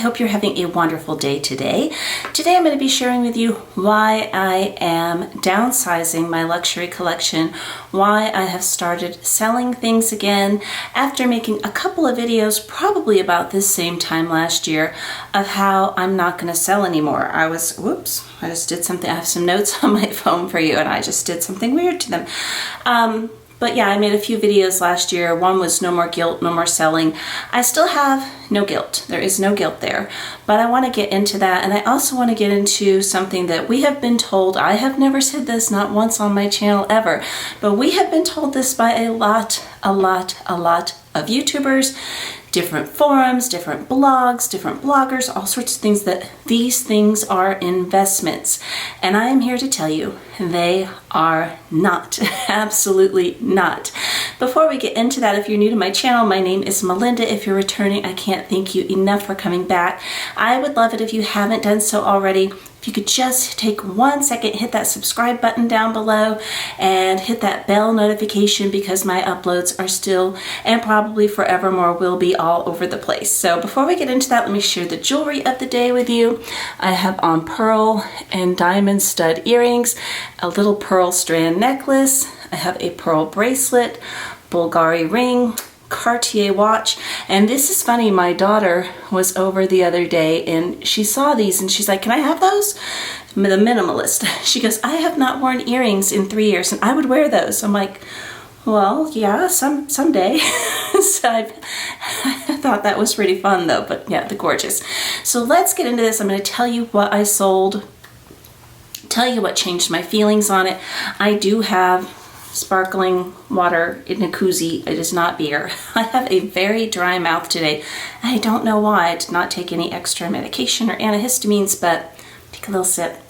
hope you're having a wonderful day today. Today I'm going to be sharing with you why I am downsizing my luxury collection, why I have started selling things again after making a couple of videos probably about this same time last year of how I'm not going to sell anymore. I just did something. I have some notes on my phone for you and I just did something weird to them. But yeah, I made a few videos last year. One was no more guilt, no more selling. I still have no guilt. There is no guilt there. But I want to get into that, and I also want to get into something that we have been told. I have never said this, not once on my channel ever, but we have been told this by a lot of YouTubers, different forums, different blogs, different bloggers, all sorts of things, that these things are investments. And I am here to tell you they are not. Absolutely not. Before we get into that, if you're new to my channel, my name is Melinda. If you're returning, I can't thank you enough for coming back. I would love it if you haven't done so already. If you could just take 1 second, hit that subscribe button down below and hit that bell notification, because my uploads are still and probably forevermore will be all over the place. So before we get into that, let me share the jewelry of the day with you. I have on pearl and diamond stud earrings, a little pearl strand necklace. I have a pearl bracelet, Bulgari ring, Cartier watch. And this is funny, my daughter was over the other day and she saw these and she's like, can I have those? The minimalist. She goes, I have not worn earrings in 3 years and I would wear those. I'm like, well, yeah, someday. So I thought that was pretty fun though, but yeah, they're gorgeous. So let's get into this. I'm going to tell you what I sold, tell you what changed my feelings on it. I do have sparkling water in a koozie. It is not beer. I have a very dry mouth today. I don't know why. I did not take any extra medication or antihistamines, but take a little sip.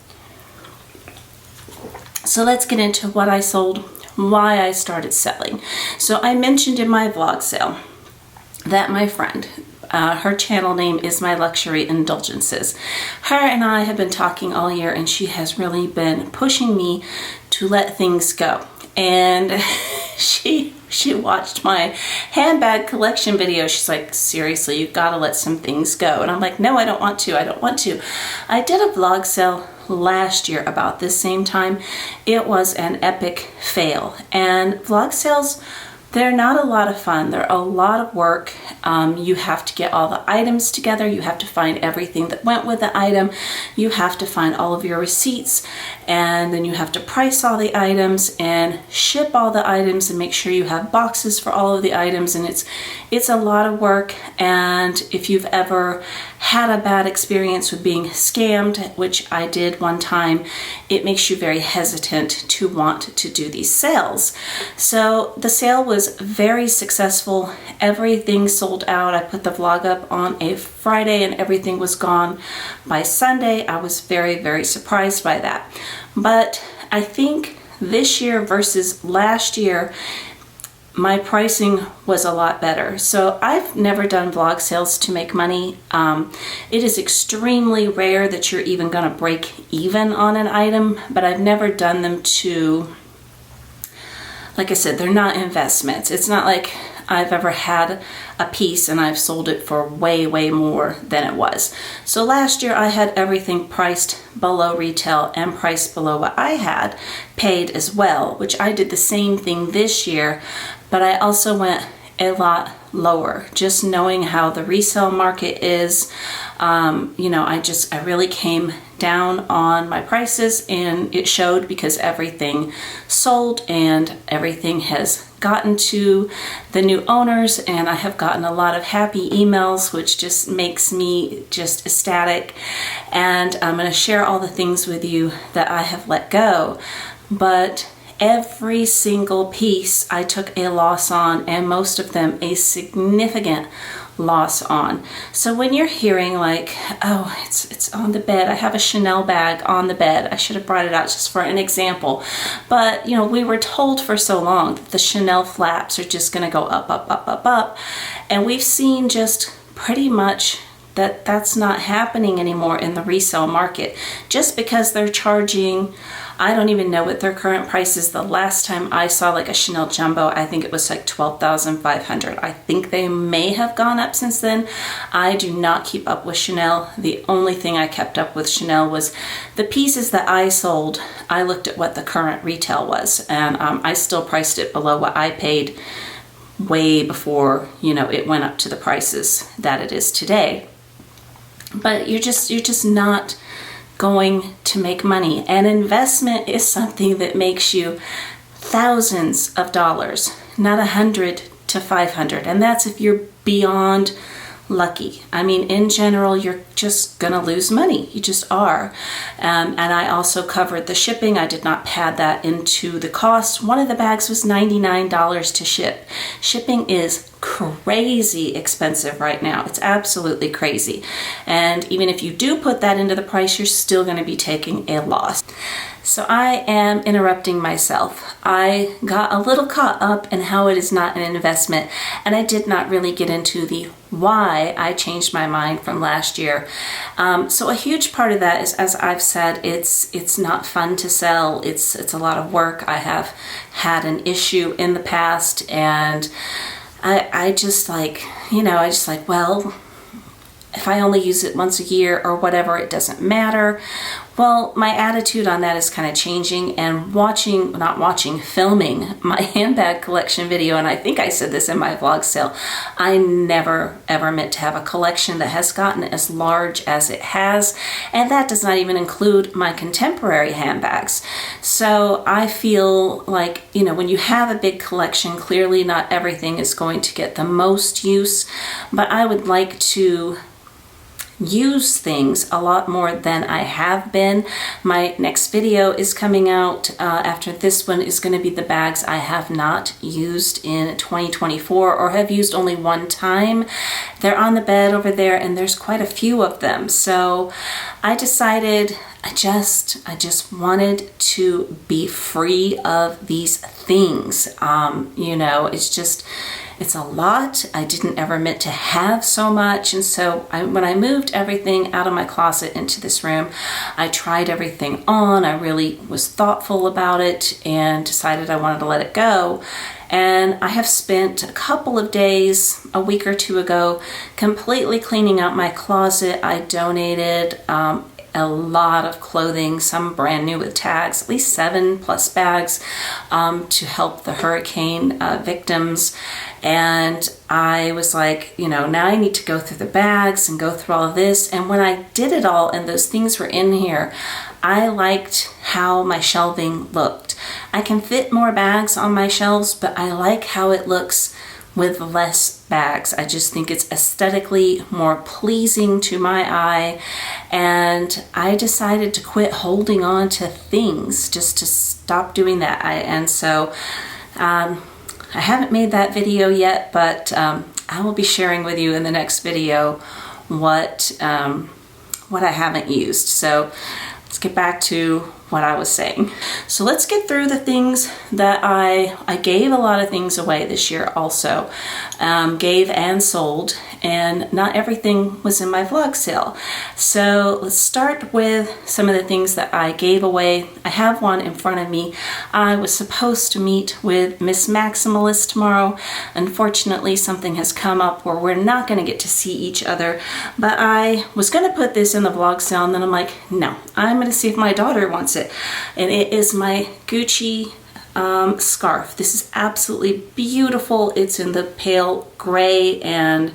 So let's get into what I sold, why I started selling. So I mentioned in my vlog sale that my friend, her channel name is My Luxury Indulgences. Her and I have been talking all year and she has really been pushing me to let things go. And she watched my handbag collection video. She's like, seriously, you've got to let some things go. And I'm like, no, I don't want to. I don't want to. I did a vlog sale last year about this same time. It was an epic fail. And vlog sales, they're not a lot of fun. They're a lot of work. You have to get all the items together. You have to find everything that went with the item. You have to find all of your receipts, and then you have to price all the items and ship all the items and make sure you have boxes for all of the items. And it's a lot of work. And if you've ever had a bad experience with being scammed, which I did one time, it makes you very hesitant to want to do these sales. So the sale was very successful. Everything sold out. I put the vlog up on a Friday and everything was gone by Sunday. I was very surprised by that. But I think this year versus last year, my pricing was a lot better. So I've never done vlog sales to make money. It is extremely rare that you're even going to break even on an item, but I've never done them to, like I said, they're not investments. It's not like I've ever had a piece and I've sold it for way more than it was. So last year I had everything priced below retail and priced below what I had paid as well, which I did the same thing this year, but I also went a lot lower, just knowing how the resale market is. You know, I really came down on my prices and it showed, because everything sold and everything has gotten to the new owners, and I have gotten a lot of happy emails, which just makes me just ecstatic. And I'm going to share all the things with you that I have let go. But every single piece I took a loss on, and most of them a significant loss on. So when you're hearing like, oh, it's on the bed, I have a Chanel bag on the bed, I should have brought it out just for an example, but you know, we were told for so long that the Chanel flaps are just going to go up, and we've seen just pretty much that's not happening anymore in the resale market. Just because they're charging I don't even know what their current price is. The last time I saw like a Chanel Jumbo, I think it was like $12,500. I think they may have gone up since then. I do not keep up with Chanel. The only thing I kept up with Chanel was the pieces that I sold. I looked at what the current retail was, and I still priced it below what I paid way before, you know, it went up to the prices that it is today. But you're just not going to make money. An investment is something that makes you thousands of dollars, not 100 to 500, and that's if you're beyond lucky. I mean, in general, you're just gonna lose money. You just are. And I also covered the shipping. I did not pad that into the cost. One of the bags was $99 to ship. Shipping is crazy expensive right now. It's absolutely crazy. And even if you do put that into the price, you're still gonna be taking a loss. So I am interrupting myself. I got a little caught up in how it is not an investment, and I did not really get into the why I changed my mind from last year. So a huge part of that is, as I've said, it's not fun to sell. It's a lot of work. I have had an issue in the past, and I just like, you know, I just like, well, if I only use it once a year or whatever, it doesn't matter. Well, my attitude on that is kind of changing, and filming my handbag collection video, and I think I said this in my vlog sale, I never ever meant to have a collection that has gotten as large as it has, and that does not even include my contemporary handbags. So I feel like, you know, when you have a big collection, clearly not everything is going to get the most use, but I would like to use things a lot more than I have been. My next video is coming out after this one is going to be the bags I have not used in 2024 or have used only one time. They're on the bed over there, and there's quite a few of them. So I decided I just wanted to be free of these things. You know, it's a lot. I didn't ever meant to have so much. And so when I moved everything out of my closet into this room, I tried everything on. I really was thoughtful about it and decided I wanted to let it go. And I have spent a couple of days, a week or two ago, completely cleaning out my closet. I donated a lot of clothing, some brand new with tags, at least 7+ bags to help the hurricane victims. And I was like, you know, now I need to go through the bags and go through all of this. And when I did it all and those things were in here, I liked how my shelving looked. I can fit more bags on my shelves, but I like how it looks with less bags. I just think it's aesthetically more pleasing to my eye, and I decided to quit holding on to things, just to stop doing that. I haven't made that video yet, but I will be sharing with you in the next video what I haven't used. So let's get back to what I was saying. So let's get through the things that I gave a lot of things away this year also. Gave and sold, and not everything was in my vlog sale. So let's start with some of the things that I gave away. I have one in front of me. I was supposed to meet with Miss Maximalist tomorrow. Unfortunately, something has come up where we're not going to get to see each other, but I was going to put this in the vlog sale, and then I'm like, no, I'm going to see if my daughter wants it. And it is my Gucci scarf. This is absolutely beautiful. It's in the pale gray and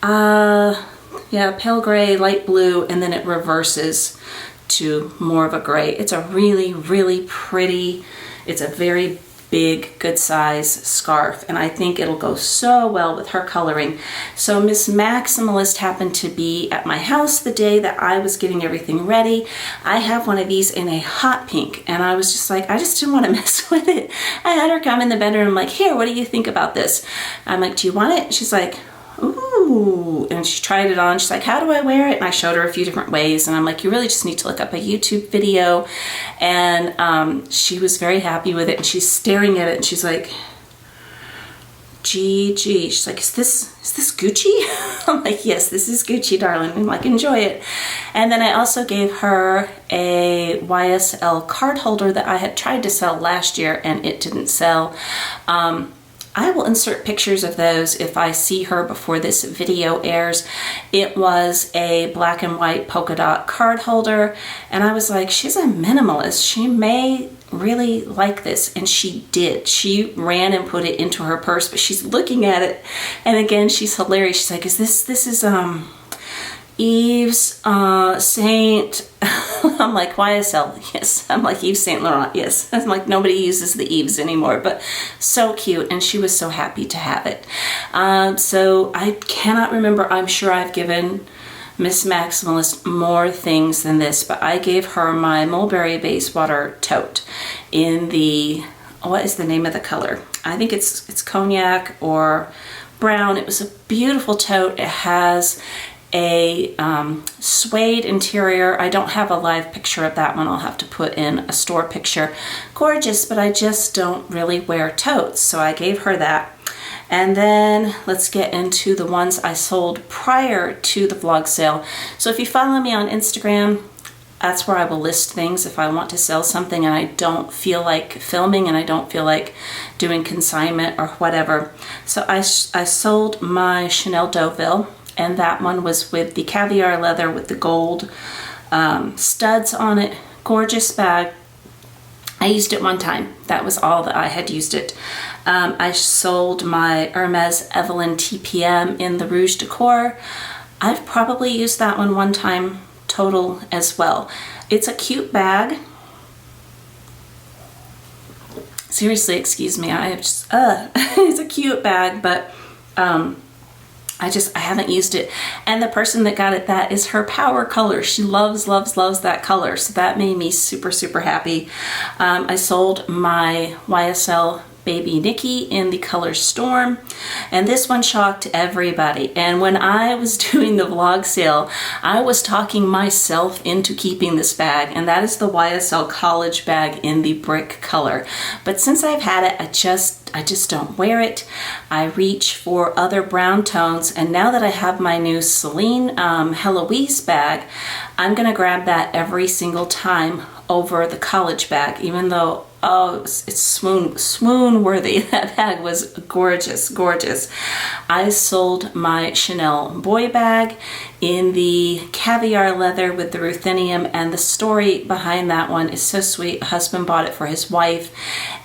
pale gray, light blue, and then it reverses to more of a gray. It's a really, really pretty, it's a very big, good size scarf, and I think it'll go so well with her coloring. So Miss Maximalist happened to be at my house the day that I was getting everything ready. I have one of these in a hot pink, and I was just like, I just didn't want to mess with it. I had her come in the bedroom, I'm like, here, what do you think about this? I'm like, do you want it? She's like, ooh, and she tried it on. She's like, how do I wear it? And I showed her a few different ways, and I'm like, you really just need to look up a YouTube video. And she was very happy with it, and she's staring at it, and she's like, GG. She's like, is this Gucci? I'm like, yes, this is Gucci, darling. I'm like, enjoy it. And then I also gave her a YSL card holder that I had tried to sell last year and it didn't sell. I will insert pictures of those if I see her before this video airs. It was a black and white polka dot card holder, and I was like, she's a minimalist. She may really like this, and she did. She ran and put it into her purse, but she's looking at it, and again, she's hilarious. She's like, this is Yves Saint, I'm like, YSL, yes. I'm like, Yves Saint Laurent, yes. I'm like, nobody uses the Yves anymore, but so cute, and she was so happy to have it. So I cannot remember, I'm sure I've given Miss Maximalist more things than this, but I gave her my Mulberry Bayswater tote in the, what is the name of the color? I think it's cognac or brown. It was a beautiful tote. It has a suede interior. I don't have a live picture of that one. I'll have to put in a store picture. Gorgeous, but I just don't really wear totes, so I gave her that. And then let's get into the ones I sold prior to the vlog sale. So if you follow me on Instagram, that's where I will list things if I want to sell something and I don't feel like filming and I don't feel like doing consignment or whatever. So I sold my Chanel Deauville, and that one was with the caviar leather with the gold studs on it. Gorgeous bag. I used it one time. That was all that I had used it. I sold my Hermes Evelyn TPM in the Rouge Decor. I've probably used that one time total as well. It's a cute bag. Seriously, excuse me. I just, it's a cute bag, but I haven't used it. And the person that got it, that is her power color. She loves that color. So that made me super, super happy. I sold my YSL Baby Nikki in the color Storm, and this one shocked everybody. And when I was doing the vlog sale, I was talking myself into keeping this bag, and that is the YSL college bag in the brick color. But since I've had it, I just don't wear it. I reach for other brown tones, and now that I have my new Celine Heloise bag, I'm gonna grab that every single time over the college bag, even though, oh, it's swoon worthy. That bag was gorgeous, gorgeous. I sold my Chanel boy bag in the caviar leather with the ruthenium, and the story behind that one is so sweet. A husband bought it for his wife,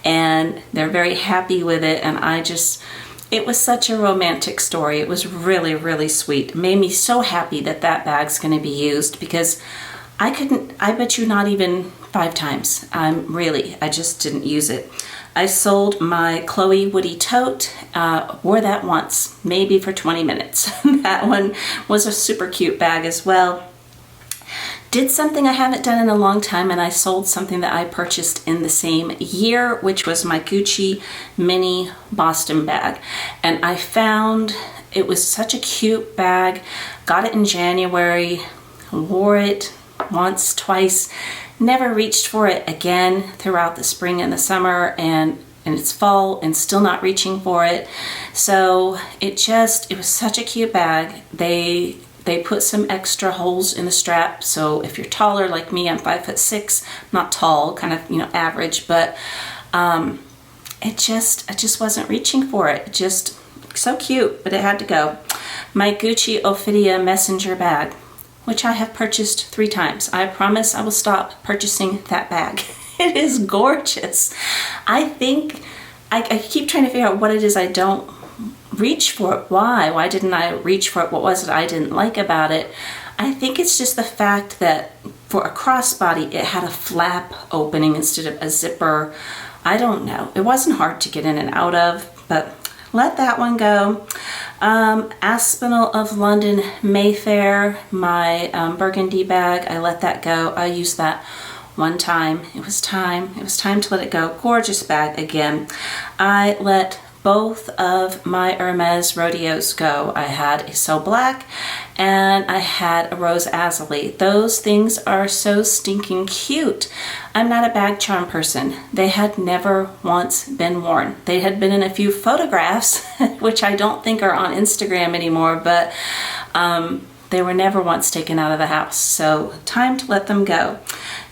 and they're very happy with it, and it was such a romantic story. It was really, really sweet. It made me so happy that that bag's gonna be used, because I bet you not even 5 times. I just didn't use it. I sold my Chloe Woody tote, wore that once, maybe for 20 minutes. That one was a super cute bag as well. Did something I haven't done in a long time, and I sold something that I purchased in the same year, which was my Gucci mini Boston bag. And I found it was such a cute bag. Got it in January, wore it once, twice, never reached for it again throughout the spring and the summer, and it's fall and still not reaching for it. So it was such a cute bag. They put some extra holes in the strap, so if you're taller like me, I'm 5'6", not tall, kind of, average, but I just wasn't reaching for it. Just so cute, but it had to go. My Gucci Ophidia Messenger bag, which I have purchased 3 times. I promise I will stop purchasing that bag. It is gorgeous. I think, I keep trying to figure out what it is I don't reach for it. Why didn't I reach for it? What was it I didn't like about it? I think it's just the fact that for a crossbody, it had a flap opening instead of a zipper. I don't know. It wasn't hard to get in and out of, but let that one go. Aspinall of London Mayfair, my burgundy bag, I let that go. I used that one time. It was time to let it go. Gorgeous bag again. I let both of my Hermes rodeos go. I had a So Black and I had a Rose Azalea. Those things are so stinking cute. I'm not a bag charm person. They had never once been worn. They had been in a few photographs, which I don't think are on Instagram anymore, but they were never once taken out of the house. So time to let them go.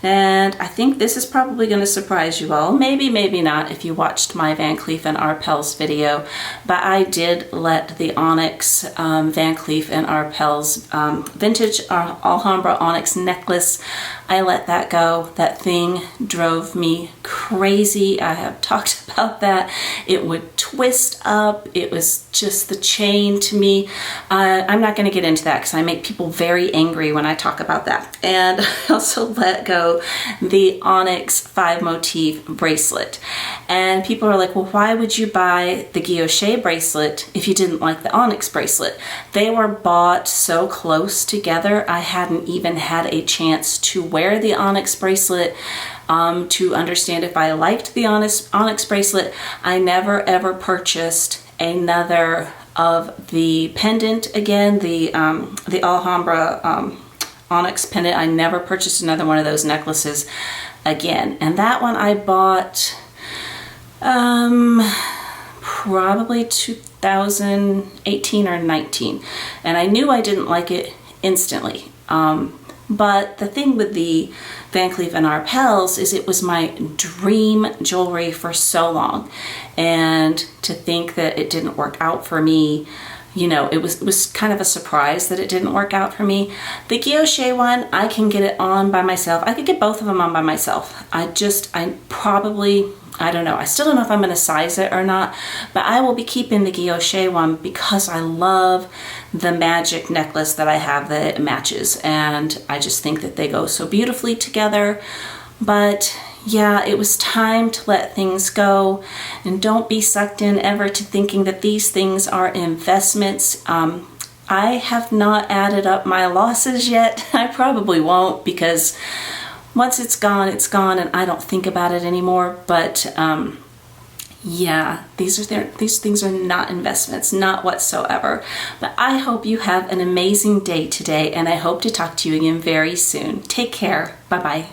And I think this is probably going to surprise you all. Maybe, maybe not if you watched my Van Cleef & Arpels video. But I did let the Onyx Van Cleef & Arpels vintage Alhambra Onyx necklace, I let that go. That thing drove me crazy. I have talked about that. It would twist up. It was just the chain to me. I'm not going to get into that because I make people very angry when I talk about that. And I also let go the Onyx 5 motif bracelet. And people are like, well, why would you buy the guilloche bracelet if you didn't like the Onyx bracelet? They were bought so close together, I hadn't even had a chance to wear the Onyx bracelet to understand if I liked the Onyx bracelet. I never ever purchased another of the pendant again, the Alhambra Onyx pendant. I never purchased another one of those necklaces again. And that one I bought probably 2018 or 19. And I knew I didn't like it instantly. But the thing with the Van Cleef & Arpels is it was my dream jewelry for so long. And to think that it didn't work out for me, you know, it was kind of a surprise that it didn't work out for me. The guilloche one, I can get it on by myself. I could get both of them on by myself. I don't know. I still don't know if I'm going to size it or not, but I will be keeping the guilloche one because I love the magic necklace that I have that it matches. And I just think that they go so beautifully together. But yeah, it was time to let things go, and don't be sucked in ever to thinking that these things are investments. I have not added up my losses yet. I probably won't because once it's gone and I don't think about it anymore. But yeah, these things are not investments, not whatsoever. But I hope you have an amazing day today, and I hope to talk to you again very soon. Take care. Bye-bye.